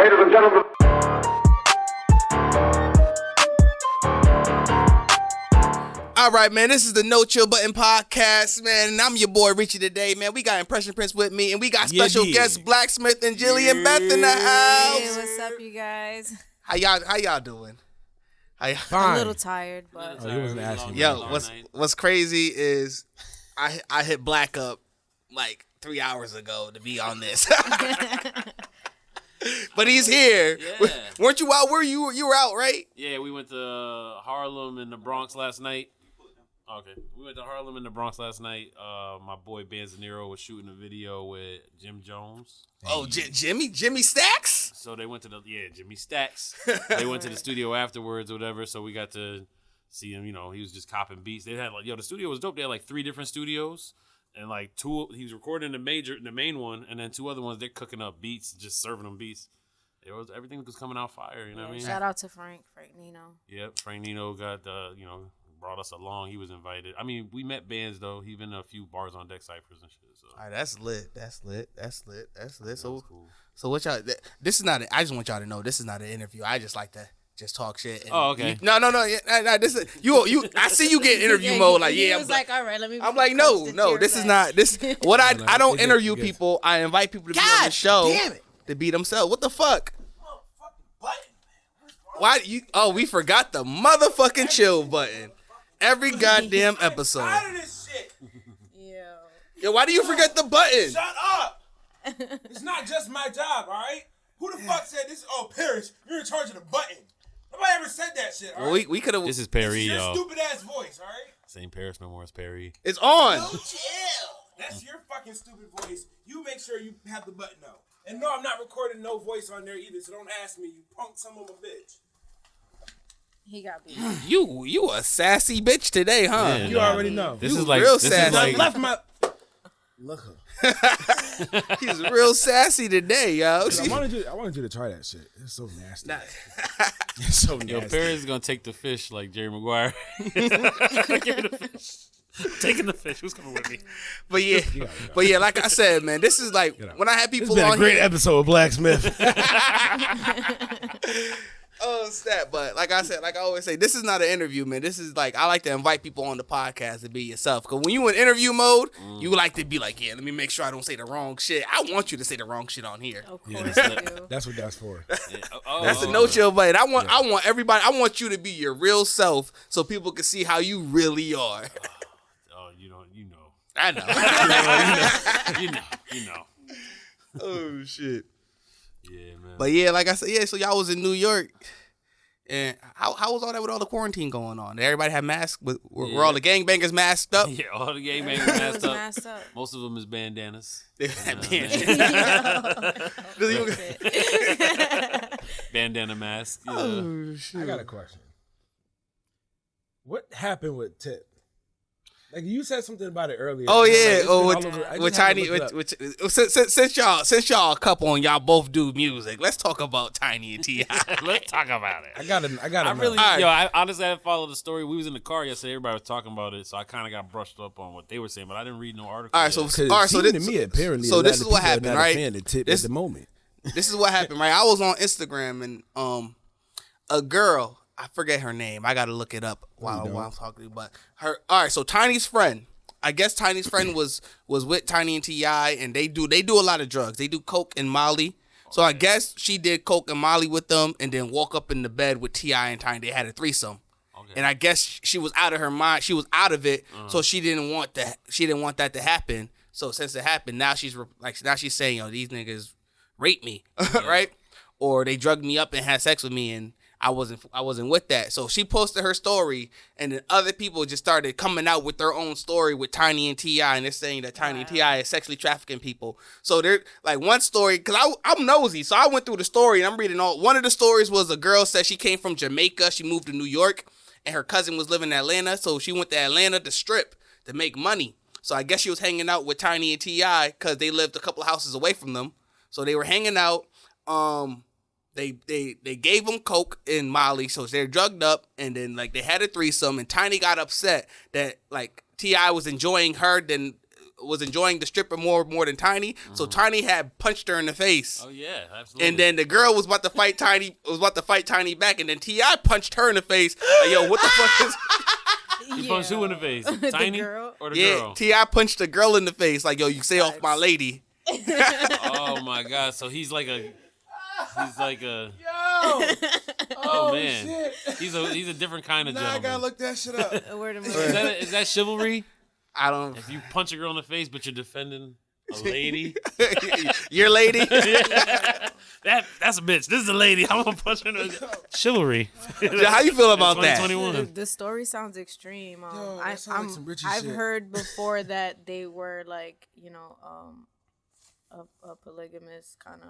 Ladies and gentlemen. All right, man, this is the No Chill Button podcast, man, and I'm your boy Richie today, man. We got Impression Prince with me, and we got special guests Blaksmif and Jillian Beth in the house. Hey, what's up, you guys? How y'all doing? I'm a little tired, but he wasn't asking. Yo, what's crazy is I hit Black up like 3 hours ago to be on this. But he's here. Yeah. Weren't you out? You were out, right? Yeah, we went to Harlem and the Bronx last night. Okay, we went to Harlem and the Bronx last night. My boy Banzanero was shooting a video with Jim Jones. Oh, Jimmy Stacks? So they went to Jimmy Stacks. They went to the studio afterwards or whatever, so we got to see him. You know, he was just copping beats. They had the studio was dope. They had like 3 different studios. And like 2, he was recording the main one, and then 2 other ones they're cooking up beats, just serving them beats. Everything was coming out fire. You know what I mean? Shout out to Frank Nino. Yep, Frank Nino got brought us along. He was invited. I mean, we met bands though. He been in a few bars on deck ciphers and shit. So. All right, that's lit. So, Cool. So what y'all? This is not. I just want y'all to know this is not an interview. I just like to just talk shit. And okay. No. This is you. I see you get interview mode. Like he was like, all right, let me. I'm like, no. This is not. This what I don't interview people. I invite people to be on the show. Damn it. To be themselves. What the fuck? Why you? Oh, we forgot the motherfucking chill button. Every goddamn episode. I'm tired of this shit. Yo, why do you forget the button? Shut up. It's not just my job, all right? Who the fuck said this? Oh, Parrish, you're in charge of the button. Nobody ever said that shit, all right? We could have. This is Perry, This is your y'all. stupid ass voice, all right? Same Paris no more. It's Perry. It's on. No, chill. That's your fucking stupid voice. You make sure you have the button out. And no, I'm not recording no voice on there either, so don't ask me, you punk son of a bitch. He got beat. You a sassy bitch today, huh? Yeah, You already know. This You is like real this sad. is like Left my... Look her. He's real sassy today, yo. I wanted you to try that shit. It's so nasty. It's so nasty. Yo, Perry is gonna take the fish like Jerry Maguire. Give me the fish. Taking the fish. Who's coming with me? But yeah, like I said, man, this is like when I have This people has been on a great here. episode of Blacksmith. Oh, snap. But like I said, like I always say, this is not an interview, man. This is like, I like to invite people on the podcast to be yourself. Because when you in interview mode, you like to be like, yeah, let me make sure I don't say the wrong shit. I want you to say the wrong shit on here. Of course you do. That's what that's for. That's a no chill button. I want everybody, I want you to be your real self so people can see how you really are. Oh, you know. I know. You know. Oh, shit. Yeah, man. But yeah, like I said, yeah, so y'all was in New York. And how was all that with all the quarantine going on? Did everybody have masks? Were all the gangbangers masked up? Yeah, all the gangbangers It was masked up. Most of them is bandanas. They had Bandana mask. Yeah. Oh, shit. I got a question. What happened with Tip? Like you said something about it earlier. Oh Like, yeah, it's been all over- I with just had to Tiny. look it up. Since y'all a couple and y'all both do music, let's talk about Tiny and T.I. Let's talk about it. I got to know. I honestly I followed the story. We was in the car yesterday. Everybody was talking about it, so I kind of got brushed up on what they were saying, but I didn't read no article. All right, yet. so To me, apparently, so a lot this of is what people are happened, not a right? fan of Tip This- at the moment. This is what happened, right? I was on Instagram and a girl, I forget her name. I gotta look it up while I'm talking. But her, all right. So Tiny's friend, I guess Tiny's friend was with Tiny and T.I. and they do a lot of drugs. They do coke and Molly. So I guess she did coke and Molly with them, and then woke up in the bed with T.I. and Tiny. They had a threesome. Okay. And I guess she was out of her mind. She was out of it, so she didn't want that. She didn't want that to happen. So since it happened, now she's saying, yo, these niggas raped me, right? Or they drugged me up and had sex with me, and I wasn't with that. So she posted her story, and then other people just started coming out with their own story with Tiny and T.I. and they're saying that Tiny and T.I. is sexually trafficking people. So they're like one story, because I'm nosy, so I went through the story and I'm reading all. One of the stories was a girl said she came from Jamaica, she moved to New York, and her cousin was living in Atlanta, so she went to Atlanta to strip to make money. So I guess she was hanging out with Tiny and T.I. because they lived a couple of houses away from them. So they were hanging out. They gave them coke and Molly, so they're drugged up, and then like they had a threesome, and Tiny got upset that like T.I. was enjoying her than was enjoying the stripper more than Tiny. So Tiny had punched her in the face. Oh yeah, absolutely. And then the girl was about to fight Tiny. Back, and then T.I. punched her in the face. Like, yo, what the fuck is? You punched who in the face? The Tiny girl? or the Yeah, girl? T.I. punched the girl in the face. Like, yo, you stay off my lady. Oh my god! So he's like a. Yo. Oh man, shit. he's a different kind of Now I gentleman. gotta look that shit up. Word of Is that chivalry? I don't. If you punch a girl in the face, but you're defending a lady, Your lady. that's a bitch. This is a lady. I'm gonna punch her in the chivalry. How you feel about that? 2021. The story sounds extreme. Yo, that sound like some Richie I've shit. heard before that they were like, a polygamous kind of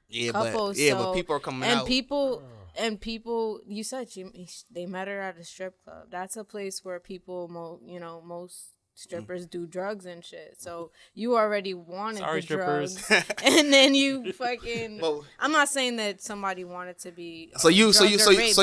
Yeah, couple. but but people are coming out. And people. You said they met her at a strip club. That's a place where people, most strippers do drugs and shit. So you already wanted Sorry, the strippers. drugs, and then you fucking. Well- I'm not saying that somebody wanted to be. So you drugged or raped,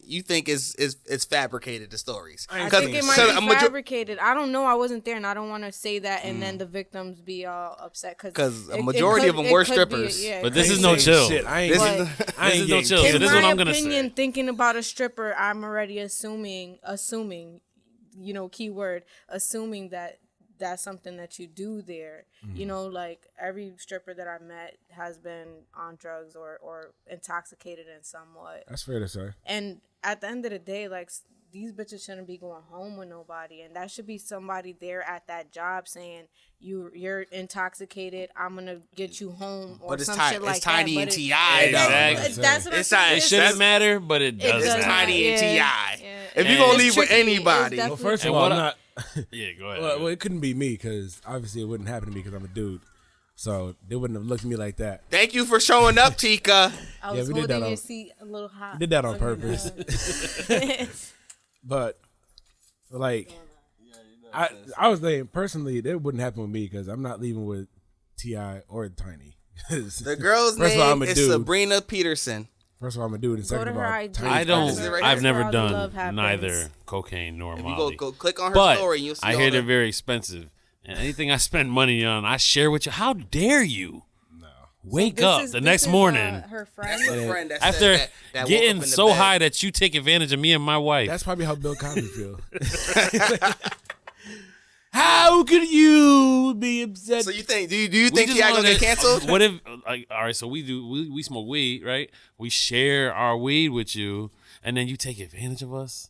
you think it's fabricated, the stories. I think it might Cause be fabricated. I don't know. I wasn't there, and I don't want to say that, and then the victims be all upset Because a majority of them were strippers. But this is no chill. Shit, I ain't. This I is ain't This is no getting chill. So In this is what my I'm gonna opinion, say. thinking about a stripper, I'm already assuming, keyword, assuming that that's something that you do there. Like every stripper that I met has been on drugs or intoxicated in some way. That's fair to say. And at the end of the day, like, these bitches shouldn't be going home with nobody, and that should be somebody there at that job saying you're intoxicated. I'm gonna get you home, or But it's some Tiny, shit like it's Tiny that. and T.I. though. Exactly. That's what I'm It's saying. It shouldn't matter, but it does. It's does. matter. Tiny and Yeah. T.I. Yeah. If you And gonna it's leave with tricky. It's anybody, definitely- Well, first of And all, what I'm I- not. Yeah, go ahead. Well, it couldn't be me because obviously it wouldn't happen to me because I'm a dude. So they wouldn't have looked at me like that. thank you for showing up, Tika. I Yeah, was we did that holding on- your seat a little hot. We did that on Okay, purpose. good. But like, I was saying personally, that wouldn't happen with me because I'm not leaving with T.I. or Tiny. The girl's First of all, I'm name a is dude. Sabrina Peterson. First of all, I'm a dude, and Go second to of her all, IG. Tiny. I don't. This is it right I've here. never All the love done happens. neither cocaine nor If you Molly. go click on her But story, and you'll see I all hear the- they're very expensive, and anything I spend money on, I share with you. How dare you? No. Wake This up is- the this next is, morning her friend. That's the friend that after said that woke up getting in the so bed. high that you take advantage of me and my wife. That's probably how Bill Cosby feels. How could you be upset? So you think? Do you We think just T.I. wanna gonna get canceled? What if, like, all right? So we smoke weed, right? We share our weed with you, and then you take advantage of us.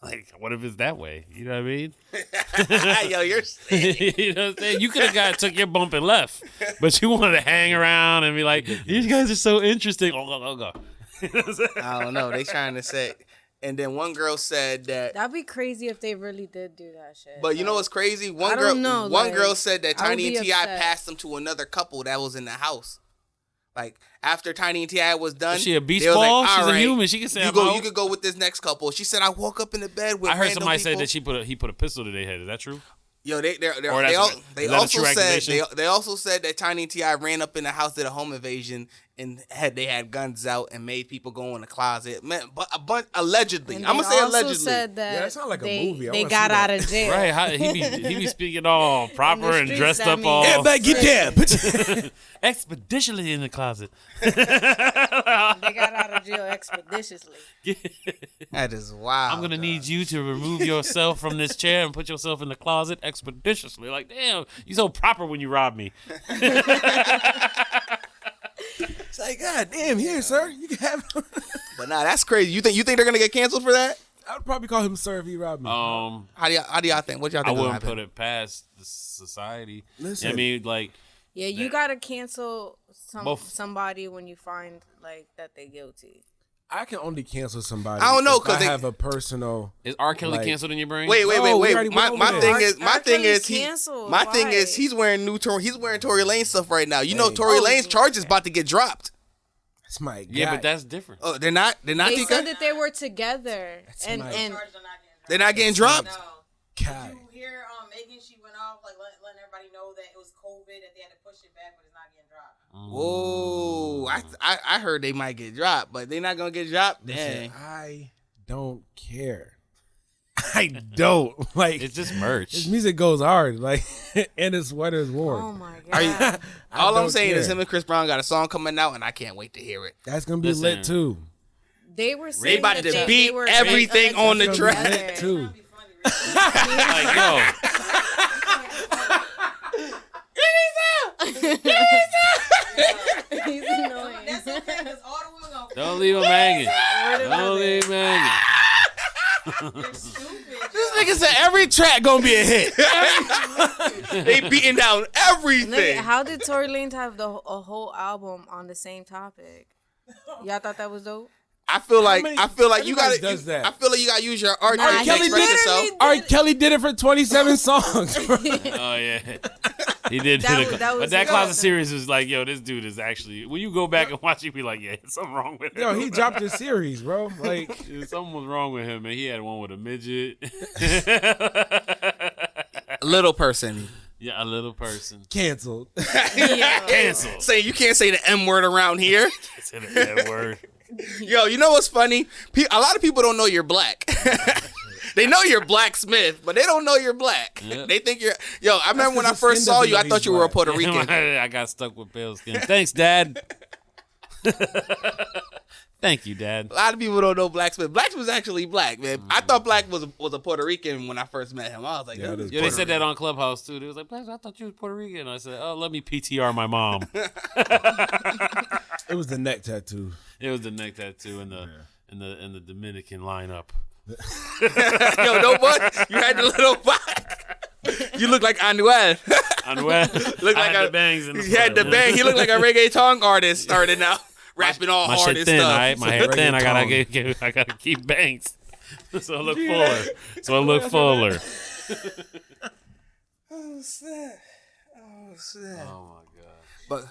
Like, what if it's that way? You know what I mean? Yo, you're. You know what I'm saying? You could have took your bump and left, but you wanted to hang around and be like, "These guys are so interesting." Oh, go. You know what I'm saying? I don't know. They trying to say. And then one girl said that. That'd be crazy if they really did do that shit. But you know what's crazy? I One don't know, One like, girl said that I would Tiny be and T.I. upset. passed them to another couple that was in the house. Like after Tiny and T.I. was done, Is she a beach they was ball? Like, She's "All a right, human. She can say you I'm go. out." You could go with this next couple. She said, "I woke up in the bed with." I heard random somebody say people." that he put a pistol to their head. Is that true? Yo, they Or that's- they is that a also true said accusation? they also said that Tiny and T.I. ran up in the house, did a home invasion, and they had guns out and made people go in the closet. Man, but a bunch allegedly. And I'm they gonna say also allegedly. said that Yeah, that sound like a they, movie. I they wanna got see that. out of jail. Right? He be speaking all proper and streets, dressed I up mean- all Everybody get down. expeditiously in the closet. They got out of jail expeditiously. That is wild. I'm gonna need you to remove yourself from this chair and put yourself in the closet expeditiously. Like, damn, you so proper when you rob me. It's like, God damn, here, sir. You can have. But nah, that's crazy. You think they're gonna get canceled for that? I would probably call him Sir if he robbed me. How do y'all think? What y'all I think? wouldn't put it past the society. Listen. I mean, like, Yeah, you gotta cancel Both. somebody when you find like that they guilty. I can only cancel somebody. I don't know, if 'cause I they- have a personal. is R. Kelly Like- canceled in your brain? Wait. No, we already My went over thing this. is R. Kelly's he, canceled. my thing is Why? he's wearing he's wearing Tory Lanez stuff right now. You know Hey. Tory Oh, Lanez charges about to get dropped. That's my guy. Yeah, but that's different. Oh, they're not. They're not. They Tika? said that they were together, and my- and They're not getting dropped. guy. You hear Megan, she went off like letting everybody know that it was COVID, that they had to push it back, but it's not getting dropped. Whoa, I heard they might get dropped, but they're not gonna get dropped. Listen, Dang. I don't care. I don't. Like, It's just merch. his music goes hard. Like, and his sweater is warm. Oh my Are you- god. All I'm don't saying is care. him and Chris Brown got a song coming out, and I can't wait to hear it. That's gonna be Listen. lit too. They were They saying about that to they beat were everything on the That's gonna be track. lit too. Like, yo, He's annoying. That's okay, because all the women gonna don't leave him hanging. Don't leave him hanging. You're stupid. This nigga said every track gonna be a hit. They beating down everything. Nigga, how did Tory Lanez have a whole album on the same topic? Y'all thought that was dope? I feel like many- you gotta. everybody does that. I feel like you gotta use your art Nah, to he express literally yourself. did. R. Kelly did it for 27 songs. bro. Oh yeah, he did. That But was that good. closet series was like, yo, this dude is actually. When you go back and watch, you be like, yeah, something wrong with him. Yo, he dropped a series, bro. Like, Yeah, something was wrong with him, man. He had one with a midget. Little person. Yeah, a little person. canceled. Canceled. Saying you can't say the M word around here. Say that word. Yo, you know what's funny? A lot of people don't know you're black. They know you're Blaksmif, but they don't know you're black. Yep. They think you're. Yo, I remember when I 'cause his first skin saw doesn't you, I know thought he's you were a black. Puerto Rican. I got stuck with pale skin. Thanks, Dad. Thank you, Dad. A lot of people don't know Blaksmif. Blaksmif's actually black, man. I thought Black was a Puerto Rican when I first met him. I was like, Yeah, oh, it this is Yeah, they Puerto said that Rican. on Clubhouse too. They was like, "Black, I thought you was Puerto Rican." I said, "Oh, let me PTR my mom." It was the neck tattoo. It was the neck tattoo in the Dominican lineup. Yo, no what? You had the little You look like Anuel. Anuel, Look I like had the bangs in the He had front. the bang. He looked like a reggaeton artist started out rapping all My hard shit and thin, stuff. all right? My hair thin. I Reggaeton. gotta keep bangs, so I look fuller. So I look fuller. Oh snap! Oh snap! Oh my god.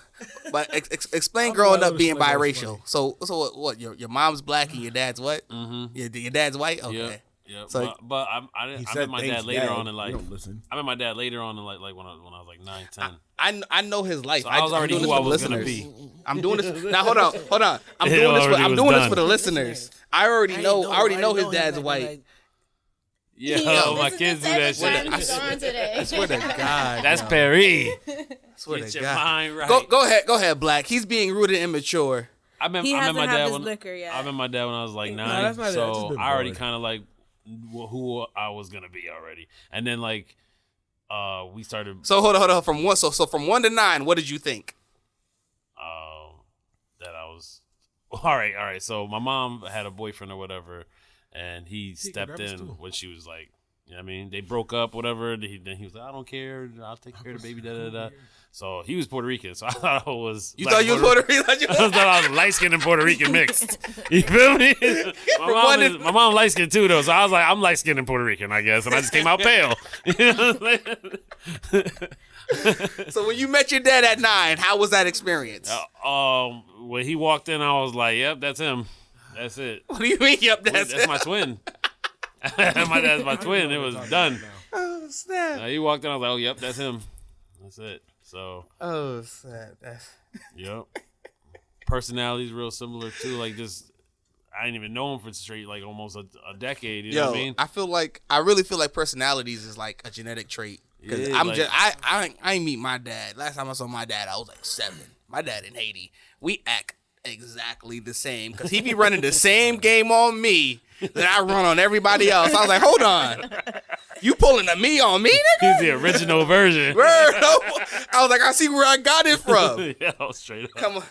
But explain I'm growing glad up it being was funny. biracial. So what? Your mom's black and your dad's what? Mm-hmm. Your dad's white. Okay. Yep. Yep. So- but I He met said my thanks, dad later Dad. on in You life. don't listen. I met my dad later on in like when I was like 9, 10. I know his life. So I was I'm already doing who this I for the was gonna listeners. be. I'm doing this now. Hold on. I'm It doing this. already I'm was doing this done. for the listeners. I already know his dad's white. Yeah, Yo, my This is kids the do that second shit. time he's on today. I swear to God. That's Perry. I swear Get to your God. mind right. Go ahead, Black. He's being rude and immature. I met He my hasn't had dad his when liquor yet. I met my dad when I was like 9, that's not it. That's just so been I already boring. kind of like who I was gonna be already. And then like we started So hold on. From 1 to 9, what did you think? that I was all right. So my mom had a boyfriend or whatever, and he stepped rappers in too. when she was like, you know what I mean, they broke up, whatever. Then he was like, I don't care, I'll take care of the baby, da. So he was Puerto Rican, so I thought I was. You thought you was Puerto Rican? I thought I was light skinned and Puerto Rican mixed. You feel me? My mom light skinned too though, so I was like, I'm light skinned and Puerto Rican, I guess, and I just came out pale. You know what I'm saying? So when you met your dad at 9, how was that experience? When he walked in, I was like, "Yep, that's him. That's it. What do you mean? Yep, That's my twin. My dad's my twin. It was done." Oh snap! He walked in, I was like, "Oh, yep, that's him. That's it." So, Oh snap! yep. Personality's real similar too. Like just, I didn't even know him for straight like almost a decade. You know what I mean? I really feel like personalities is like a genetic trait. Because Yeah, like- I ain't meet my dad. Last time I saw my dad, I was like 7. My dad in Haiti. We act exactly the same because he be running the same game on me that I run on everybody else. I was like, hold on, you pulling a me on me, nigga? He's the original version. Word. I was like, I see where I got it from. Yeah, straight up. Come on.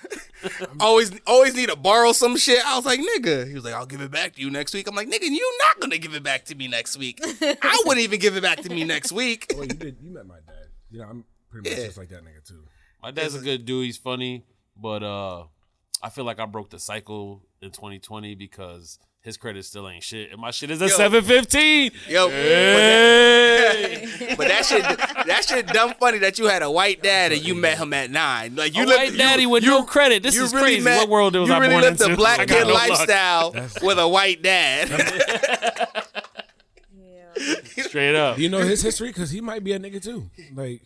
always need to borrow some shit. I was like, nigga. He was like, I'll give it back to you next week. I'm like, nigga, you not gonna give it back to me next week. I wouldn't even give it back to me next week. Well, you met my dad. You know, I'm pretty much Yeah. just like that nigga too. My dad's a good dude. He's funny, but I feel like I broke the cycle in 2020 because his credit still ain't shit, and my shit is a 715. Yo, Hey! but that shit dumb funny that you had a white dad and you met him at 9. Like you A white daddy with no credit. This you is really crazy. met- What world was you I really born lived into? the black I got kid no luck. lifestyle with a white dad. Yeah. Straight up. Do you know his history? Because he might be a nigga too. Like,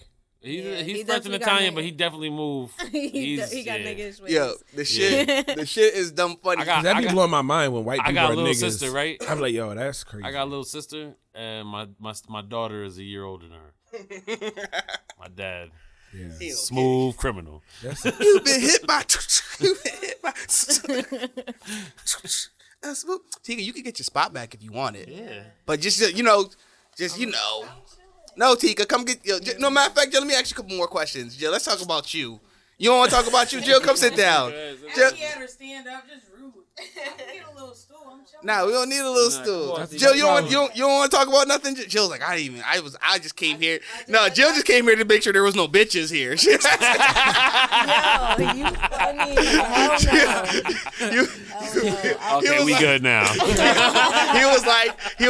He's French and Italian, but he definitely moved. he got niggas ways. Yo, the shit is dumb funny. That be blowing my mind when white people got are a little niggas. sister, right? I'm like, yo, that's crazy. I got a little sister, and my daughter is a year older than her. My dad, smooth criminal. You've been hit by. Tika, you can get your spot back if you want it. Yeah. But just No, Tika, come get. No matter of fact, Jill, let me ask you a couple more questions. Jill, let's talk about you. You don't want to talk about you, Jill? Come sit down. After he had her stand up, just rude. I can get a little stool. I'm chilling. Nah, we don't need a little stool. Jill, you don't want to talk about nothing. Jill's like, I just came here. No, Jill just came here to make sure there was no bitches here. Yo, you funny. Hell no. Okay, we good now. he was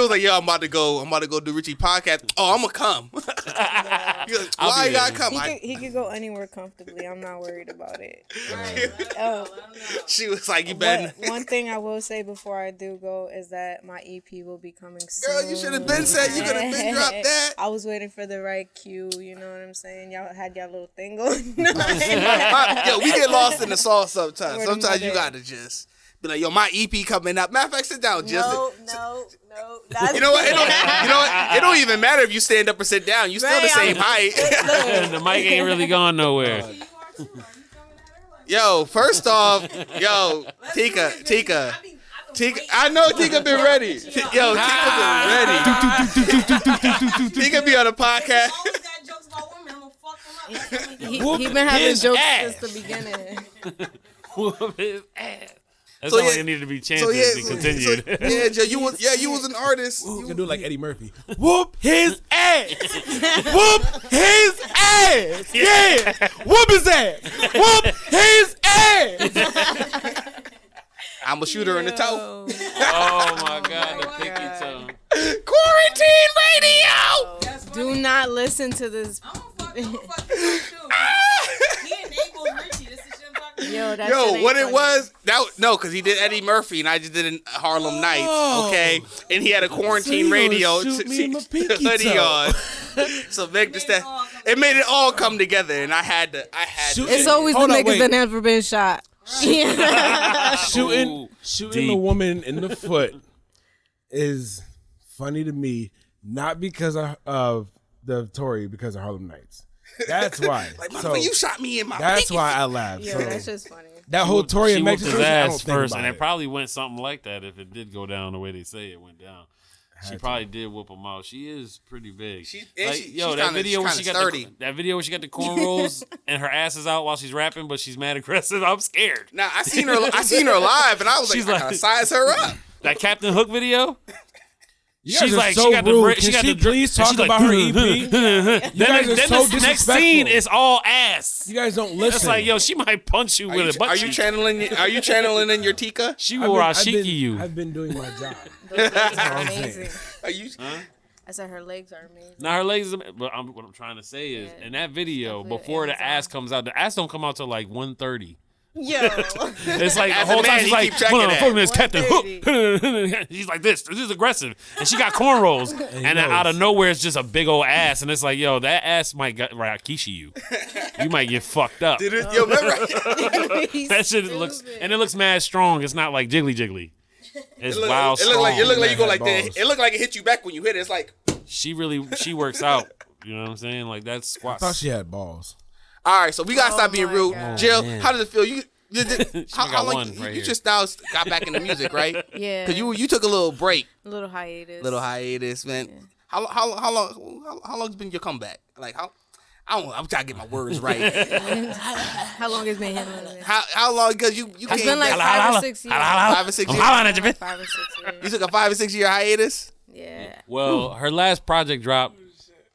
like, yo, I'm about to go do Richie podcast. Oh, I'm gonna come. He was like, why you gotta come? He could go anywhere comfortably. I'm not worried about it. Right, She was like, you better. One thing I will say before I do go is that my EP will be coming soon. Girl, you should have been said. You could have been dropped that. I was waiting for the right cue. You know what I'm saying? Y'all had your little thing going on. Yo, we get lost in the sauce sometimes. Word of Sometimes you mother. gotta just be like, yo, my EP coming up. Matter of fact, sit down, Jill. No. You know what? It don't even matter if you stand up or sit down. You still the same height. The mic ain't really gone nowhere. you are too. Are you coming at her like Yo, first off, yo, Tika. I know Tika been ready. Yo, Tika been ready. Tika be on the podcast. always got jokes about women, I'm gonna fuck them up. He been having his jokes ass. since the beginning. Whoop his ass. That's So all yeah- it needed to be chanted and continued. Yeah, Joe, you was an artist. You can do like Eddie Murphy. Whoop his ass. Whoop his ass. Yeah. Whoop his ass. Whoop his ass. I'm a shooter in the toe. Oh my God, the pinky toe. Quarantine radio. That's funny. Do not listen to this. I'm gonna fuck you too. He enabled Richie. This is shit I'm talking about. Yo, that shit Yo, ain't what it funny. was? Because he did Eddie Murphy and I just did Harlem Nights. Okay, and he had a quarantine So you gonna radio shoot me in my pinky hoodie toe. on. So Vic just it made it all come together, and I had to. Shoot- It's always Hold the on, niggas wait. that never been shot. Yeah. Shooting Deep. the woman in the foot is funny to me, not because of the Tory, because of Harlem Nights. That's why. Like, So motherfucker, you shot me in my. that's pinky. why I laughed. Yo, So that's just funny. that whole Tory She and whooped Mexico, his I don't ass think first, about and it it. probably went something like that if it did go down the way they say it went down. She probably did whoop him out. She is pretty big. She's that kinda- video when she's she kinda got sturdy. that video when she got the cornrows and her ass is out while she's rapping, but she's mad aggressive. I'm scared. Now I seen her live, and I was She's like, I like- gotta size her up. That Captain Hook video. You guys She's are like, so she got the rude. bra- Can she got she the dra- please and talk she's like, about her EP? then guys are then so this next disrespectful. scene is all ass. You guys don't listen. It's like, yo, she might punch you with a butt Are you cheek. channeling? Are you channeling in your Tika? She will Rashiki I've you. been doing my job. Those legs are I'm saying. amazing. Are you? I said her legs are amazing. Now her legs, but what I'm trying to say is, in that video, Definitely before the Amazon. ass comes out, the ass don't come out till like 1:30. Yo. It's like the As a whole man, time she's he like, keep tracking hold on, that. fuck this Captain Hook. 1:30. He's like this is aggressive, and she got cornrows, and then knows. out of nowhere it's just a big old ass, and it's like, yo, that ass might get Rakishi you. You might get fucked up. Yo, remember? That shit looks, and it looks mad strong. It's not like jiggly. It's It wild look like strong. you go like Balls. that. It looked like it hit you back when you hit it. It's like, She works out. You know what I'm saying? Like that's I squats. thought she had balls. all right, so we gotta stop being my rude. God. Jill, man. how does it feel? How got long one you right here. just now got back into music, right? Yeah. Because you took a little break, A little hiatus. man. How long's been your comeback? Like I'm trying to get my words right. How long has been handling it? how long? Because you It's came been like back 5 or 6 years. 5 or 6 I'm years. hollering at you, bitch. 5 or 6 You years. took a 5 or 6 year hiatus. Yeah. Well, her last project dropped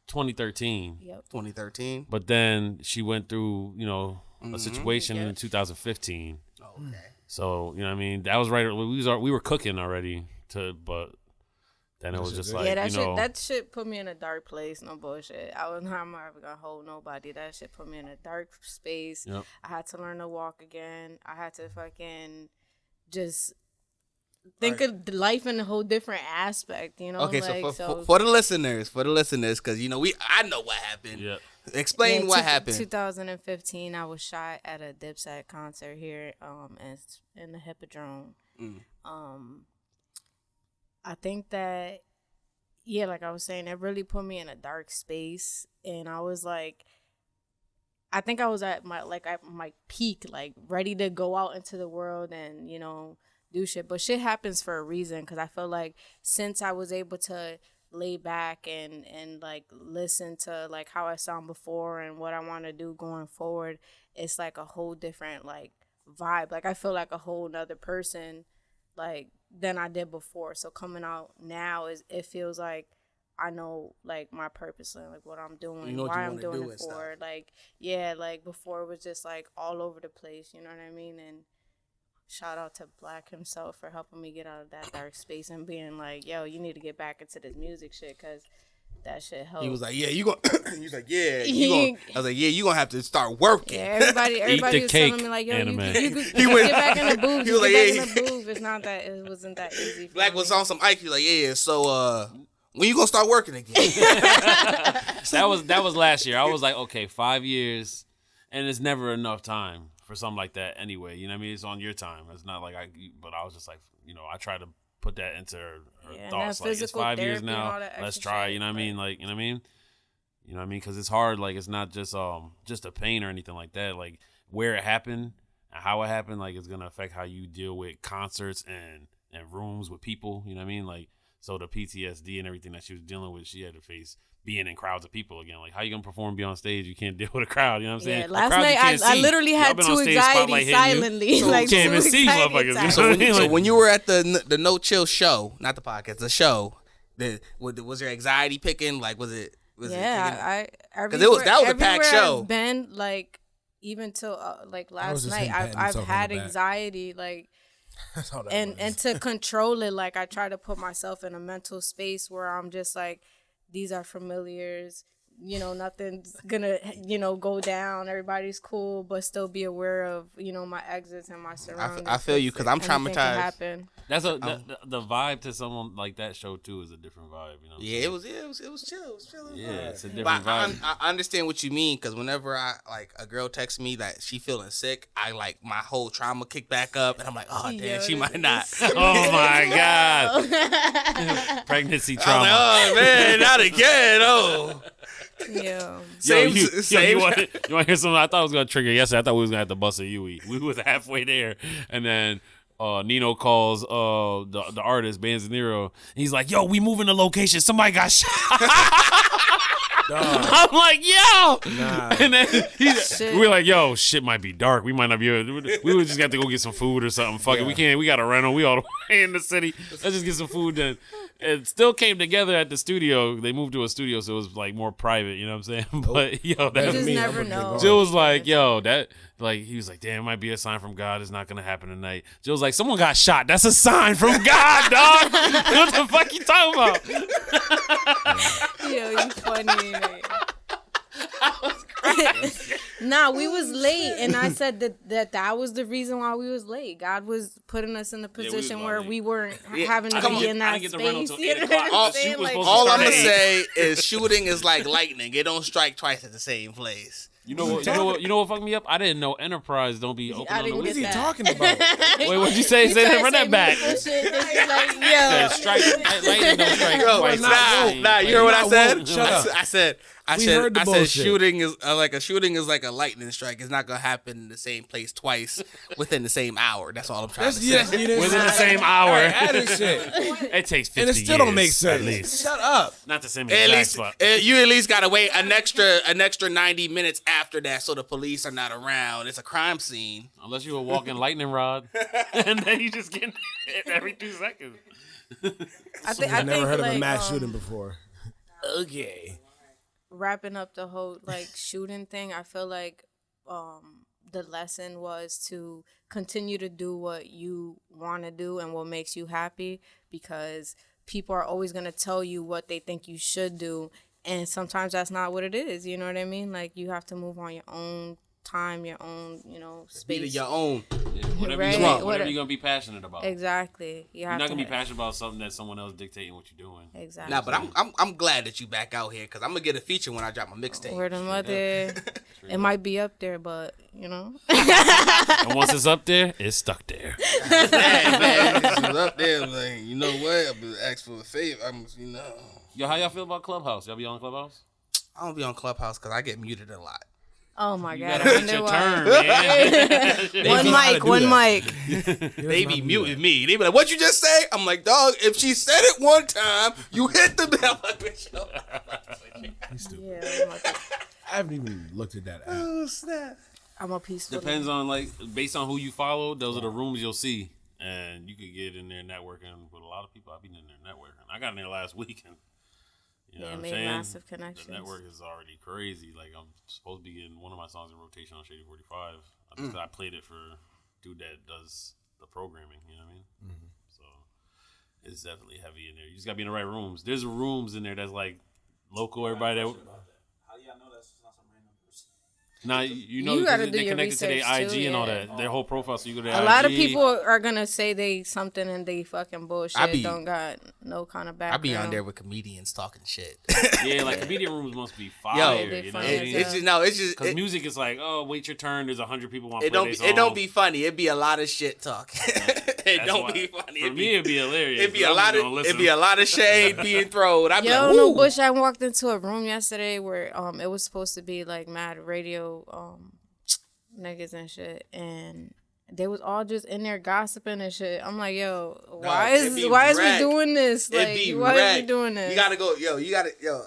2013, Yep. 2013. but then she went through, Mm-hmm. a situation in 2015. Oh, okay. So, you know what I mean? That was right. We were cooking already, but then it was just like, Yeah, that shit put me in a dark place. No bullshit. I'm never gonna hold nobody. That shit put me in a dark space. Yep. I had to learn to walk again. I had to fucking just think of life in a whole different aspect, you know. Okay, like, so for the listeners, because you know I know what happened. Yeah. Explain what happened. 2015, I was shot at a Dipset concert here, in the Hippodrome. I think that, yeah, like I was saying, it really put me in a dark space, and I was like, I think I was at my peak, like ready to go out into the world and, you know, do shit. But shit happens for a reason, because I feel like since I was able to lay back and like listen to like how I sound before and what I want to do going forward, it's like a whole different like vibe. Like I feel like a whole nother person like than I did before. So coming out now it feels like I know like my purpose and like what I'm doing, you know why you I'm doing it for. stuff. Like, yeah, like before it was just like all over the place, you know what I mean? And shout out to Black himself for helping me get out of that dark space and being like, yo, you need to get back into this music shit, because that shit helped. He was like, yeah, you going he was like, yeah, you going I was like, yeah, you gonna have to start working. Yeah, everybody was telling me like, yo, you get back in the booth. He was like, get back in the booth. It wasn't that easy. Black was on some Ike. He was like, yeah, so when you gonna start working again? That was last year. I was like, okay, 5 years, and it's never enough time for something like that anyway. You know what I mean? It's on your time. It's not like but I was just like, you know, I try to put that into her thoughts. Like, it's 5 years now. Let's try. You know what I mean? Like, you know what I mean? You know what I mean? Because it's hard. Like, it's not just a pain or anything like that. Like, where it happened and how it happened, like, it's gonna affect how you deal with concerts and rooms with people. You know what I mean? Like, so the PTSD and everything that she was dealing with, she had to face being in crowds of people again. Like, how you gonna perform, be on stage? You can't deal with a crowd. You know what I'm saying? Yeah, last night I literally had two anxiety silently. So like, can't even see motherfuckers. So when you were at the No Chill show, not the podcast, the show, was your anxiety picking? Like, was it? Yeah, because that was a packed show. I've been like even till like last night, I've had anxiety like. And to control it, like I try to put myself in a mental space where I'm just like, these are familiars, you know, nothing's gonna, you know, go down. Everybody's cool, but still be aware of, you know, my exits and my surroundings. I feel you, because I'm traumatized. That's the vibe to someone like that show too is a different vibe. You know. Yeah, it was chill. It was chill. Yeah, it's a different vibe. I understand what you mean, because whenever a girl texts me that she feeling sick, I like my whole trauma kick back up, and I'm like, oh damn, she might not. Oh my god, pregnancy trauma. I'm like, oh man, not again. Oh. Yeah. You want to hear something? I thought I was gonna trigger yesterday. I thought we was gonna have to bust a Yui. We was halfway there, and then Nino calls the artist Banzanero. He's like, "Yo, we moving the location. Somebody got shot." I'm like, "Yo," and then we're like, "Yo, shit might be dark. We might not be able to, we would just have to go get some food or something. Fuck it, we can't. We got a rental. We all the way in the city. Let's just get some food then." It still came together at the studio. They moved to a studio, so it was like more private. You know what I'm saying? But yo, that just never know. Jill was like, "Yo, that." Like, he was like, damn, it might be a sign from God. It's not going to happen tonight. Jill was like, someone got shot. That's a sign from God, dog. What the fuck you talking about? Yo, you funny. Nah, we was late, and I said that was the reason why we was late. God was putting us in a position where we weren't having to be in that space. All I'm going to say is shooting is like lightning. It don't strike twice at the same place. You know what fucked me up? I didn't know Enterprise don't be open on the What is he weekend. talking about? Wait, what'd you say? Run that back. Lightning don't strike twice. Nah, you hear what I said? Shut up. I said shooting is like a lightning strike. It's not gonna happen in the same place twice within the same hour. That's all I'm trying to say. Within the same hour. Adding shit. It takes 50 And it still don't make sense. At least. Shut up. Not the same exact spot. You at least gotta wait an extra 90 minutes after that, so the police are not around. It's a crime scene. Unless you a walking lightning rod, and then you just get hit every 2 seconds. I've never heard of a mass shooting before. Okay. Wrapping up the whole like shooting thing, I feel like the lesson was to continue to do what you want to do and what makes you happy, because people are always going to tell you what they think you should do, and sometimes that's not what it is. You know what I mean? Like, you have to move on your own time, your own, you know, Be space. your own. Yeah, whatever, Right. whatever you're gonna be passionate about. Exactly. You're not gonna be passionate about something that someone else dictating what you're doing. Exactly. Nah, but I'm glad that you back out here because I'm gonna get a feature when I drop my mixtape. Word of mother. It might be up there, but you know. And once it's up there, it's stuck there. Man, it's up there. Like, you know what? I'm gonna ask for a favor. Yo, how y'all feel about Clubhouse? Y'all be on Clubhouse? I don't be on Clubhouse because I get muted a lot. Oh my You God. gotta I wait your wonder why. turn, man. One mic. They be muting me. They be like, "What you just say?" I'm like, "Dog, if she said it one time, you hit the bell." I'm like, "Bitch, no." He's stupid. Yeah, I haven't even looked at that app. Oh snap! I'm a peaceful. Depends on, like, based on who you follow, those are the rooms you'll see. And you could get in there networking with a lot of people. I've been in there networking. I got in there last week and you know what I'm made saying? massive connections. The network is already crazy. Like, I'm supposed to be getting one of my songs in rotation on Shady 45. I played it for dude that does the programming, you know what I mean? Mm-hmm. So it's definitely heavy in there. You just gotta be in the right rooms. There's rooms in there that's like local, everybody that. How do y'all know that's not some random person? Nah, you know, You gotta because do they your connected to their research, IG too, and all yeah. that. Their whole profile, so you go to their A IG. lot of people are gonna say they something and they fucking bullshit. I be- Don't got no kind of I background. be on there with comedians talking shit. Yeah, like comedian rooms must be fire. Yo, you know what I it- mean? it's just Because music is like, oh, wait your turn. There's 100 people want to it play don't their be, song. it don't be funny. It be a lot of shit talk. It That's don't why- be funny. For me, it'd be hilarious. It'd be a I'm lot gonna of listen. it'd be a lot of shade being thrown. I'd be Yo, like, no woo. bush. I walked into a room yesterday where it was supposed to be like mad radio niggas and shit, and they was all just in there gossiping and shit. I'm like, yo, why it be is we wreck. doing this? It Like, be why wreck. is we doing this? You gotta go, yo.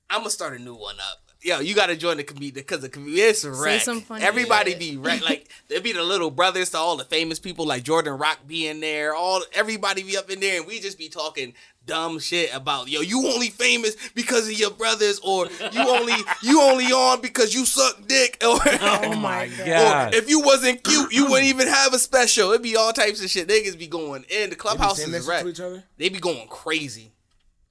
I'm gonna start a new one up. Yo, you gotta join the comedian because the comedian it's wreck. some funny Everybody shit. be wreck. Like there be the little brothers to all the famous people like Jordan Rock be in there. Everybody be up in there and we just be talking dumb shit about yo. You only famous because of your brothers, or you only on because you suck dick, or Oh my God. or if you wasn't cute, you wouldn't even have a special. It'd be all types of shit. Niggas be going in. The clubhouse is wreck. to each other. They be going crazy.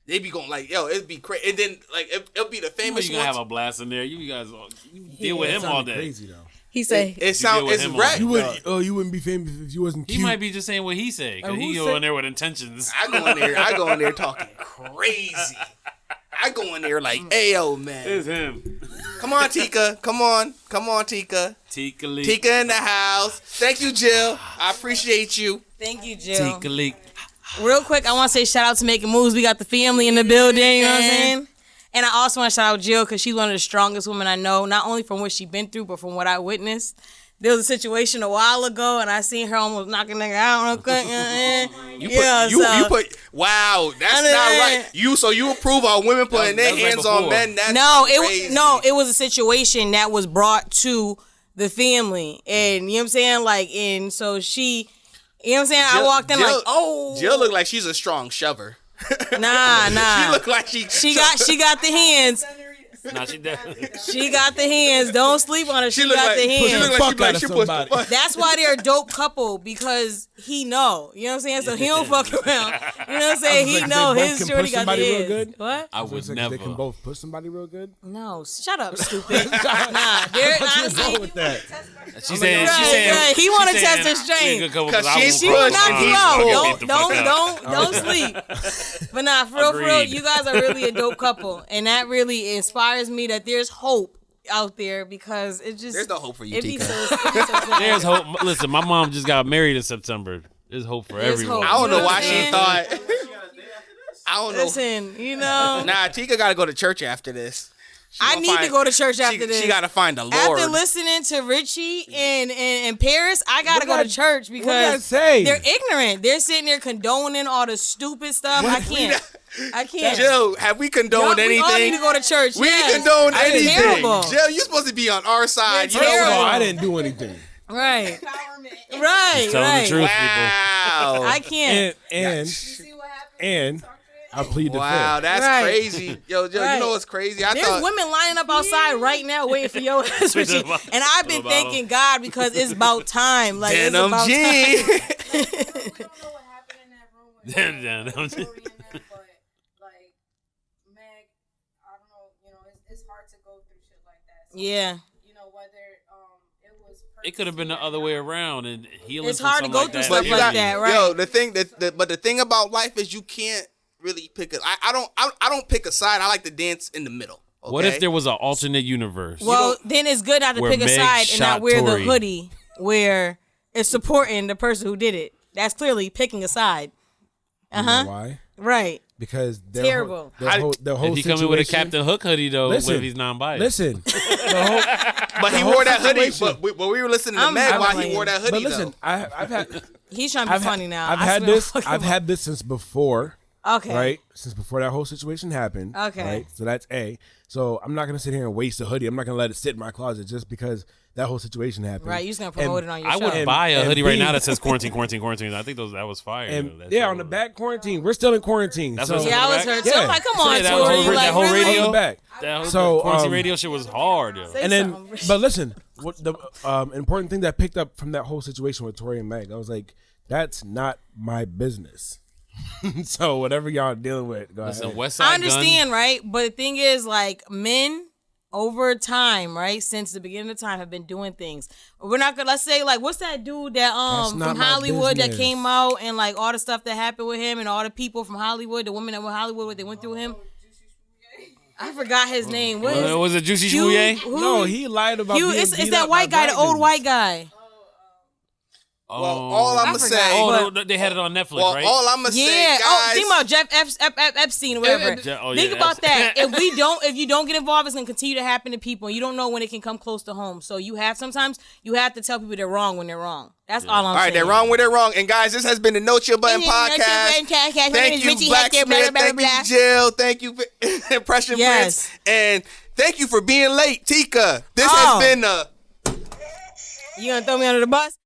They be going like, yo, it'd be crazy. And then, like, it'll be the You know famous you gonna have ones. a blast in there. You guys, you deal with him all day. Crazy though. He said, It sounds, with it's him wreck. all You wouldn't be famous if you wasn't He cute. might be just saying what he said because And he who go said- in there with intentions. I go in there talking crazy. I go in there like, ayo, man. It's him. Come on, Tika. Come on, Tika. Tika Leak. Tika in the house. Thank you, Jill. I appreciate you. Thank you, Jill. Tika Leak. Real quick, I want to say shout out to Making Moves. We got the family in the building, you know what I'm saying? And I also want to shout out Jill because she's one of the strongest women I know, not only from what she's been through, but from what I witnessed. There was a situation a while ago, and I seen her almost knocking nigga out. Wow, that's not right. You approve of women putting their That was right hands on before. men? That's crazy. It was a situation that was brought to the family, and you know what I'm saying, like, and so she, you know what I'm saying. I walked in like, oh, Jill look like she's a strong shover. nah. She look like She got the hands. Nah, she definitely. She got the hands. Don't sleep on her. She look got like the hands. she look like Fuck out of she pushed the somebody. button. That's why they're a dope couple, because he know. You know what I'm saying? So he don't fuck around. You know what I'm saying? He know his shorty got the hands. What? I would never. They can both push somebody real good. No, shut up, stupid. Nah, they're honestly. Go with that. She saying. Right, She saying. right. He she wanna saying, test her "We a strength." good couple 'Cause 'cause I she's won't pushed fuck and with he's you. Knock you I'll out. get the fuck out. Don't sleep. But nah, for real, Agreed. you guys are really a dope couple, and that really inspires me that there's hope out there, because it just There's no hope for you, it be Tika. so good. There's hope. Listen, my mom just got married in September. There's hope for There's everyone. hope. I don't know You know why what I'm she saying? thought. I don't know. Listen, you know, Nah, Tika gotta go to church after this. I need to go to church after this. She gotta find the Lord. After listening to Richie and Paris, I gotta go to church What did I because say? they're ignorant. They're sitting there condoning all the stupid stuff. I can't. Jill, have we condoned We anything? all need to go to church. We yes. ain't condoned It's anything. terrible. Jill, you're supposed to be on our side. You're You know terrible. No, what? I didn't do anything. Right. Telling Right. the truth, Wow. I can't. And I plead the Wow, fifth. that's Right. crazy. Yo, you Right. know what's crazy? I There's thought women lining up outside right now waiting for your ass, Richie. And I've been thanking God because it's about time. Like, it's Denim about G. time. we don't know what happened in that room with Denim Tory G. and them, but like Meg, I don't know, it's hard to go through shit like that. So, Yeah. you know what? It could have been the other way around, and healing. It's from hard to something go like through that. stuff you like got- that, right? Yo, the thing about life is you can't really pick a. I don't pick a side. I like to dance in the middle. Okay? What if there was an alternate universe? Well, then it's good not to Where pick a Meg side and not shot wear Tory. the hoodie where it's supporting the person who did it. That's clearly picking a side. You know why? Right. Because Terrible. The whole if he come in with a situation- Captain Hook hoodie, though, Listen, what if he's non-biased? Listen, But he whole wore that hoodie. situation. But we were listening to I'm Meg while he playing. wore that hoodie. but listen, though. I've had He's trying to be funny now. I've I had swear this. fucking I've had this since before. Okay. Right? Since before that whole situation happened. Okay. Right? So that's A. So I'm not gonna sit here and waste a hoodie. I'm not gonna let it sit in my closet just because that whole situation happened. Right, you're just gonna promote it on your I show. would And- buy a and hoodie right B- now that says quarantine, quarantine, quarantine. I think that was fire. And That yeah, shit on the was- back quarantine. We're still in quarantine. That's so what's Yeah, I was back? hurt too. Yeah. I'm like, come So on, that Tory. whole- Like, that whole really? radio- on the back. That whole So, quarantine radio shit was hard, yo. And then, something. but listen, what the important thing that I picked up from that whole situation with Tory and Meg, I was like, that's not my business. So whatever y'all dealing with, go Listen, ahead. West Side I Gun. understand, right? But the thing is, like, men over time, right, since the beginning of time, have been doing things. We're not gonna. Let's say, like, what's that dude that That's from not my Hollywood that business. came out and like all the stuff that happened with him and all the people from Hollywood, the women that were Hollywood, what they went through him. I forgot his name. What is Was it Juicy Hugh- Schmouye? who- No, he lied about Hugh, being it's beat that up white by guy, the black old dudes. white guy. Well, all I'm gonna forgot. say. Oh, no, they had it on Netflix, Well, right? all I'm gonna Yeah. say, Oh, guys. think about Jeff Epstein or whatever. Oh, Think yeah, about that. Epstein. If you don't get involved, it's gonna continue to happen to people. You don't know when it can come close to home. So sometimes you have to tell people they're wrong when they're wrong. That's all I'm saying. All right, they're wrong with it wrong. And guys, this has been the No Chill Button podcast. Thank you, Blacksmith. Thank you, Jill. Thank you, Impression Yes. Prince. And thank you for being late, Tika. This Oh. has been You gonna throw me under the bus?